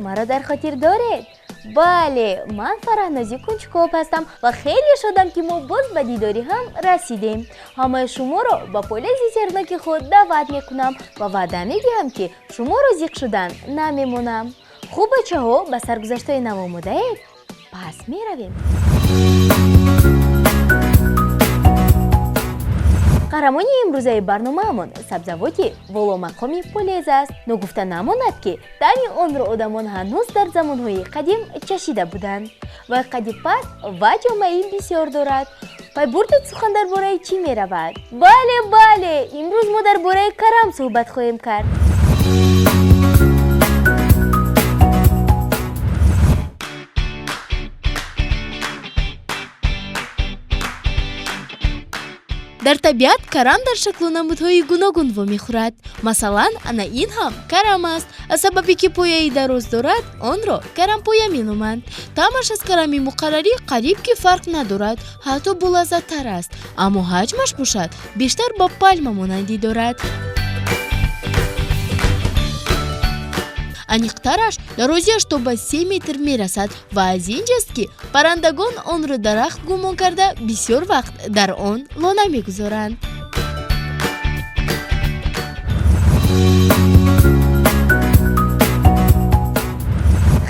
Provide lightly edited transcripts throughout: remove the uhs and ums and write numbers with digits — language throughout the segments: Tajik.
маро дар хотир доред? бале, ман фараҳнози кунчикоб ҳастам ва хеле шодам ки мо боз ба дидори ҳам расидем. ҳамаи шуморо ба полези сеҳрноки худ даъват мекунам ва ваъда медиҳам ки шуморо зиқ шудан намемонам. хуб бачаҳо, ба саргузаштаи нав омодаед? пас меравем. қаҳрамони имрӯзаи барномаамон сабзавоти воломақоми полез аст. ногуфта намонад ки таъми онро одамон ҳанӯз дар замонҳои қадим чашида буданд. вай қадди пас ва ҷомаи бисёр дорад. пайбурдед сухан дар бораи чӣ меравад? бале, имрӯз мо дар бораи карам суҳбат хоҳем кард. дар табиат карам дар шаклу намудҳои гуногун вомехӯрад. масалан, ана ин ҳам карам аст. аз сабабе ки пояи дароз дорад, онро карампоя меноманд. таъмаш аз карами муқаррарӣ қариб ки фарқ надорад, ҳатто болаззаттар аст, аммо ҳаҷмаш бошад бештар ба палма монандӣ дорад. аниқтараш дарозиаш то ба 3 метр мерасад ва аз ин ҷаст ки паррандагон онро дарахт гумон карда бисёр вақт дар он лона мегузоранд.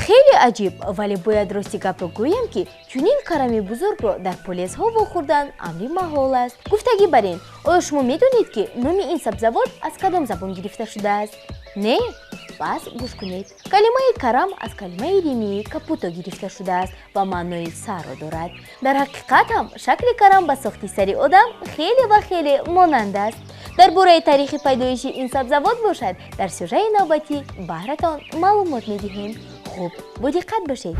хеле аҷиб, вале бояд рости гапро гӯям ки чунин карами бузургро дар полезҳо вохӯрдан амри маҳол аст. гуфтагӣ бар ин, оё шумо медонед ки номи ин сабзавот аз кадом забон гирифта шудааст? не? пас гӯш кунед. калимаи карам аз калимаи римии капуто гирифта шудааст ва маънои сарро дорад. дар ҳақиқат ҳам шакли карам ба сохти сари одам хеле ва хеле монанд аст. дар бораи таърихи пайдоиши ин сабзавот бошад дар сюжаи навбатӣ баҳратон маълумот медиҳем. хуб, бодиққат бошед.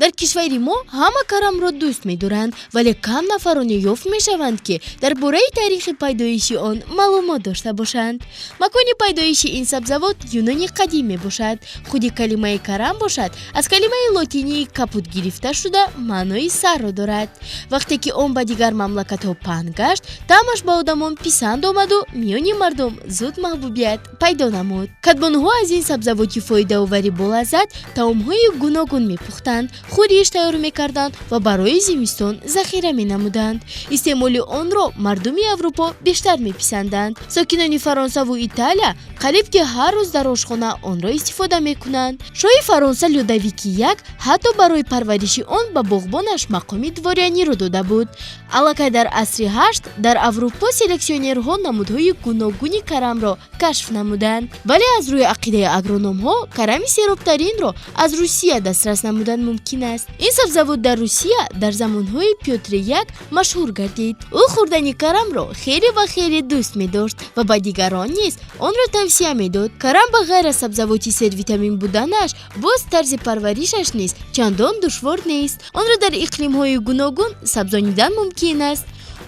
дар кишвари мо ҳама карамро дӯст медоранд, вале кам нафароне ёфт мешаванд ки дар бораи таърихи пайдоиши он маълумот дошта бошанд. макони пайдоиши ин сабзавот юнони қадим мебошад. худи калимаи карам бошад аз калимаи лотинии капут гирифта шуда маънои сарро дорад. вақте ки он ба дигар мамлакатҳо паҳн гашт, таъмаш ба одамон писанд омаду миёни мардум зуд маҳбубият пайдо намуд. кадбонҳо аз ин сабзавоти фоидаовари болаззат таомҳои гуногун мепухтанд, хӯриш тайёр мекарданд ва барои зимистон захира менамуданд. истеъмоли онро мардуми аврупо бештар меписанданд. сокинони фаронсаву италия қариб ки ҳар рӯз дар ошхона онро истифода мекунанд. шоҳи фаронса Людовики I ҳатто барои парвариши он ба боғбонаш мақоми дворяниро дода буд. аллакай дар асри 8 дар аврупо селексионерҳо намудҳои гуногуни карамро кашф намуданд. вале аз рӯи ақидаи агрономҳо карами серобтаринро аз Русия дастрас намудан мумкин аст. ин сабзавот дар Русия дар замонҳои Пётр I машҳур гардид. ӯ хӯрдани карамро хеле ва хеле дӯст медошт ва ба дигарон низ онро тавсия медод. карам ба ғайр аз сабзавоти сервитамин буданаш, боз тарзи парваришаш низ чандон душвор нест. онро дар иқлимҳои гуногун сабзонидан мумкин аст.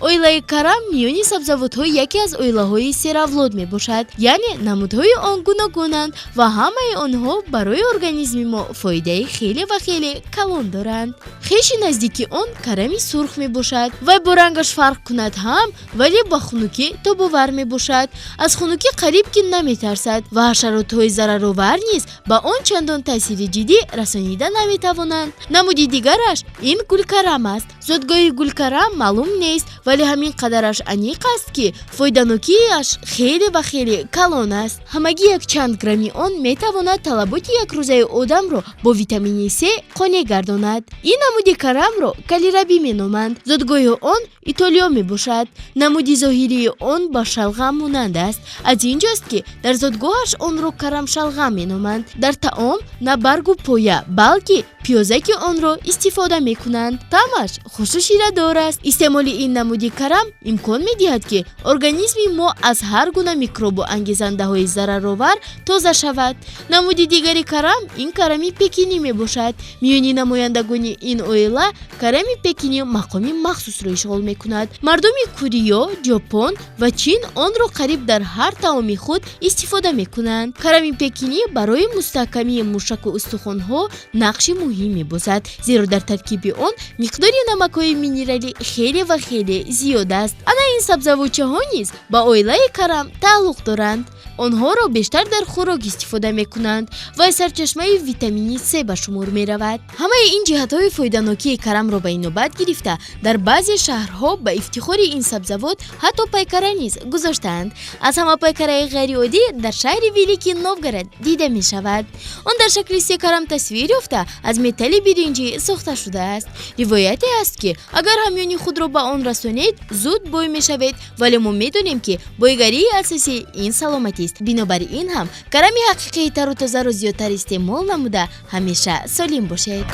оилаи карам миёни сабзавотҳо яке аз оилаҳои серавлод мебошад, яъне намудҳои он гуногунанд ва ҳамаи онҳо барои организми мо фоидаи хеле ва хеле калон доранд. хеши наздики он карами сурх мебошад. вай бо рангаш фарқ кунад ҳам, вале ба хунукӣ тобовар мебошад. аз хунукӣ қариб ки наметарсад ва ҳашаротҳои зараровар низ ба он чандон таъсири ҷиддӣ расонида наметавонанд. намуди дигараш ин гулкарам аст. зотгоҳи гулкарам маълум нест, вале ҳамин қадараш аниқ аст ки фоиданокиаш хеле ва хеле калон аст. ҳамагӣ якчанд грамми он метавонад талаботи якрӯзаи одамро бо витамини С қонеъ гардонад. ин намуди карамро калирабӣ меноманд. зотгоҳи он итолиё мебошад. намуди зоҳирии он ба шалғам монанд аст. аз ин ҷост ки дар зотгоҳаш онро карамшалғам меноманд. дар таом на баргу поя, балки пиёзаки онро истифода мекунанд. таъмаш хушу ширадор аст. истеъмоли ин намуди карам имкон медиҳад ки организми мо аз ҳар гуна микробу ангезандаҳои зараровар тоза шавад. намуди дигари карам ин карами пекинӣ мебошад. миёни намояндагони ин оила карами пекинӣ мақоми махсусро ишғол мекунад. Мардуми Кореё, Ҷопон ва Чин онро қариб дар ҳар таоми худ истифода мекунанд. Карами пекинӣ барои мустаҳкамии мушаку устухонҳо нақши муҳим мебозад, зеро дар таркиби он миқдори намакҳои минералӣ хеле ва хеле зиёд аст. Ана ин сабзавотчаҳо низ ба оилаи Карам тааллуқ доранд. онҳоро бештар дар хӯрок истифода мекунанд ва сарчашмаи витамини С ба шумор меравад. ҳамаи ин ҷиҳатҳои фоиданокии карамро ба инобат гирифта дар баъзе шаҳрҳо ба ифтихори ин сабзавот ҳатто пайкара низ гузоштаанд. аз ҳама пайкараи ғайриоддӣ дар шаҳри Великий Новгород дида мешавад. он дар шакли секарам тасвир ёфта аз металли биринҷӣ сохта шудааст. ривояте аст ки агар ҳамёни худро ба он расонед зуд бой мешавед, вале мо медонем ки бойгарии асосӣ ин саломатист. бинобар ин ҳам карами ҳақиқии тару тозаро зиёдтар истеъмол намуда ҳамеша солим бошед.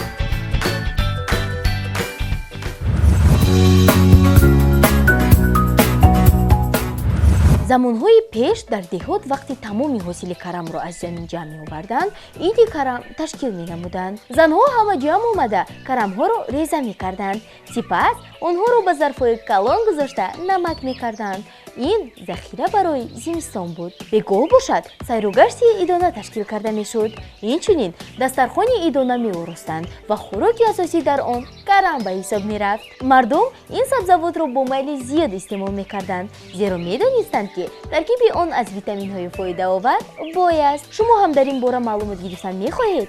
замонҳои пеш дар деҳот вақте тамоми ҳосили карамро аз замин ҷамъ меоварданд, иди карам ташкил менамуданд. занҳо ҳама ҷамъ омада карамҳоро реза мекарданд. сипас онҳоро ба зарфҳои калон гузошта намак мекарданд. ин захира барои зимистон буд. бегоҳ бошад сайругашти идона ташкил карда мешуд. инчунин дастархони идона меоростанд ва хӯроки асосӣ дар он карам ба ҳисоб мерафт. мардум ин сабзавотро бо майли зиёд истеъмол мекарданд, зеро медонистанд ки таркиби он аз витаминҳои фоидаовар бой аст. шумо ҳам дар ин бора маълумот гирифтан мехоҳед?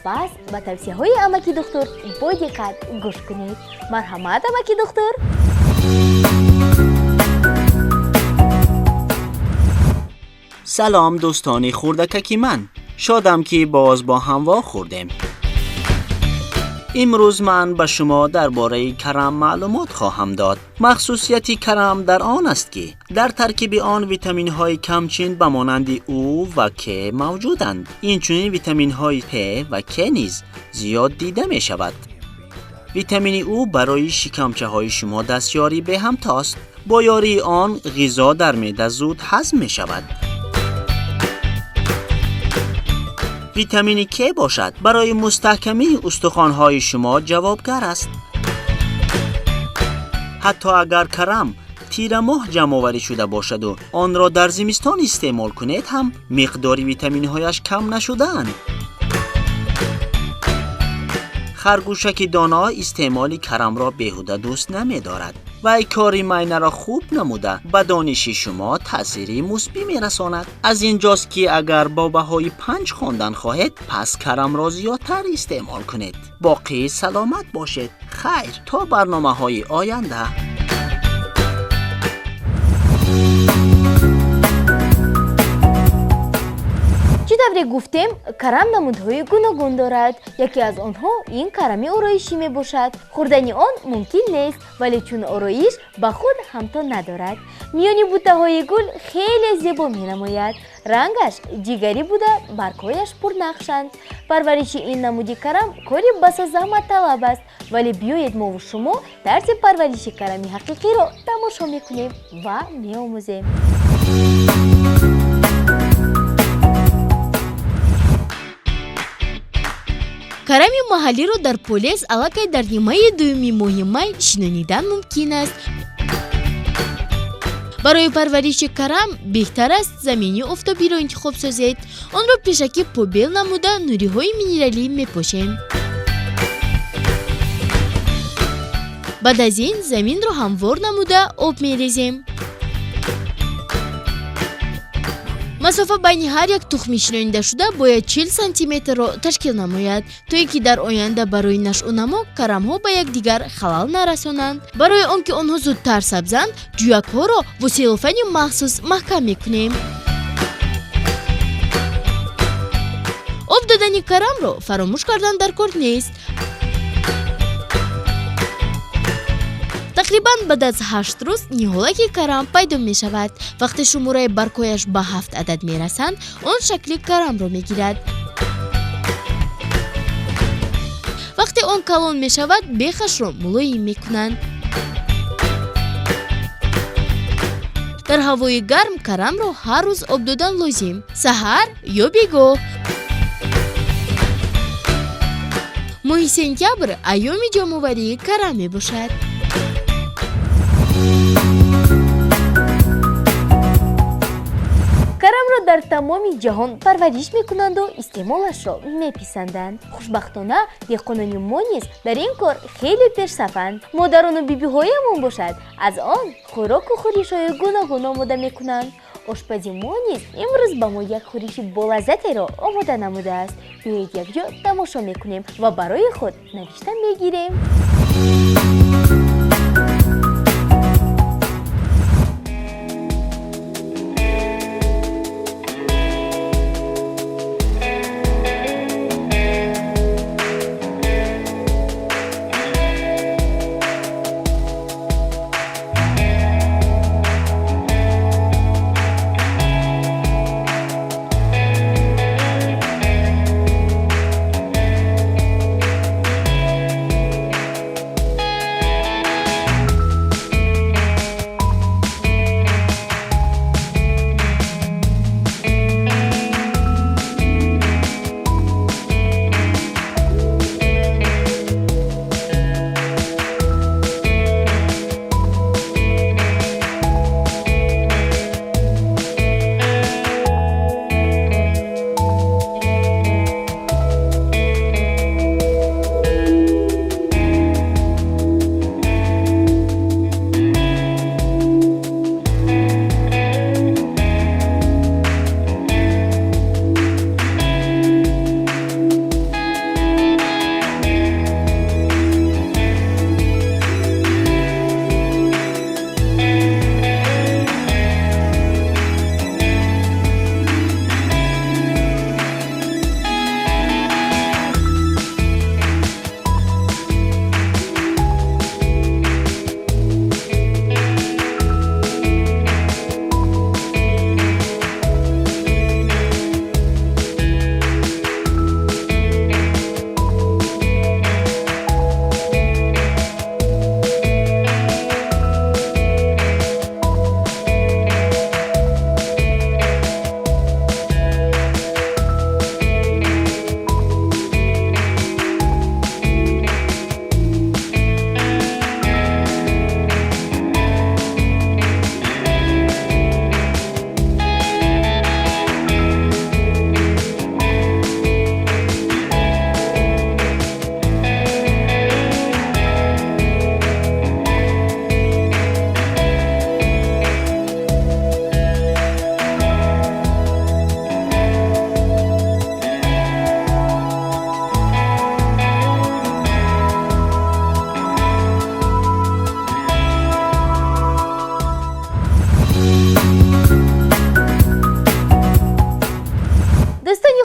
пас ба тавсияҳои амаки духтур бо диққат гӯш кунед. марҳамат амаки духтур. سلام دوستانی خوردککی من. شادم که باز با هموا خوردیم. امروز من به شما درباره کرم معلومات خواهم داد. مخصوصیت کرم در آن است که در ترکیب آن ویتامین های کمچین به مانند او و K موجودند. اینچنین ویتامین های P و K نیز زیاد دیده می شود. ویتامین او برای شکمچه های شما دستیاری به همتاست. با یاری آن غذا در معده زود هضم می شود. ویتامین K باشد برای مستحکمی استخوان‌های شما جوابگر است. حتی اگر کرم تیر ماه جمع آوری شده باشد و آن را در زمستان استعمال کنید هم مقدار ویتامین‌هایش کم نشده‌اند. خرگوشک دانا استعمال کرم را بیهوده دوست نمی‌دارد و ای کاری معاینه را خوب نموده به دانش شما تأثیری مثبت می‌رساند. از اینجاست که اگر با بهای 5 خواندن خواهید پس کرم را زیادتر استعمال کنید. باقی سلامت باشید. خیر تا برنامه‌های آینده. чӣ тавре гуфтем, карам намудҳои гуногун дорад. яке аз онҳо ин карами ороишӣ мебошад. хӯрдани он мумкин нест, вале чун ороиш ба худ ҳамто надорад. миёни буттаҳои гул хеле зебо менамояд. рангаш ҷигарӣ буда баргҳояш пурнақшанд. парвариши ин намуди карам кори басо заҳматталаб аст, вале биёед мову шумо тарзи парвариши карами ҳақиқиро тамошо мекунем ва меомӯзем. карами маҳаллиро дар Полез аллакай дар нимаи дуюми моҳи май шинонидан мумкин аст. барои парвариши карам беҳтар аст замини офтобиро интихоб созед. онро пешакӣ побел намуда нуриҳои минералӣ мепошем. баъд аз ин заминро ҳамвор намуда об мерезем. масофа байни ҳар як тухми шинонидашуда бояд 40 сантиметрро ташкил намояд, то ин ки дар оянда барои нашъунамо карамҳо ба якдигар халал нарасонанд. барои он ки онҳо зудтар сабзанд, ҷӯякҳоро бо селофани махсус маҳкам мекунем. об додани карамро фаромӯш кардан дар кор нест. тақрибан баъд аз 8 рӯз ниҳолаки карам пайдо мешавад. вақте шумораи баргҳояш ба 7 адад мерасанд, он шакли карамро мегирад. вақте он калон мешавад, бехашро мулоим мекунанд. дар ҳавои гарм карамро ҳар рӯз об додан лозим, саҳар ё бегоҳ. моҳи сентябр айёми ҷамъоварии карам мебошад. در تمام جهان پرورش میکنند و استعمالش را میپسندند. خوشبختانه دهقانان ما نیز در این کار خیلی پیشرفتند. مادران و بیبی‌هایمان باشد از آن خوراک و خورش‌های گوناگون آماده میکنند. آشپزی ما نیز امروز به ما یک خورش بالذتی را آماده نموده است. بیایید یک جا تماشا میکنیم و برای خود نوشته میگیریم.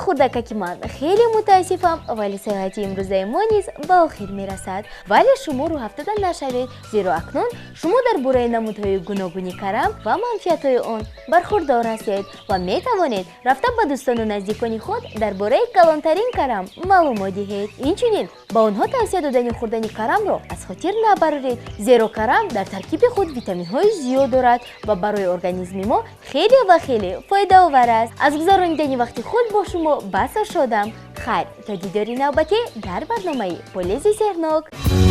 خردکی من خیلی متاسفم ولی ساعت امروزه ما نیز به آخر میرسد. ولی شما رو افتاده نشوید زیرا اکنون شما در باره نمودهای گوناگونی کرم و منفیت‌های آن برخوردار هستید و می توانید رفته به دوستان و نزدیکان خود در باره کلانترین کرم معلومات دهید. اینچنین با آنها توصیه دادن خوردن کرم را از خاطر نبرید زیرا کرم در ترکیب خود ویتامین‌های زیاد دارد و برای ارگانیسم ما خیلی و خیلی فایده آور است. از گذراندن وقت خود با شما بسا شدم. خیر تا دیداری نوبتی در برنامه پولezi سهرنok.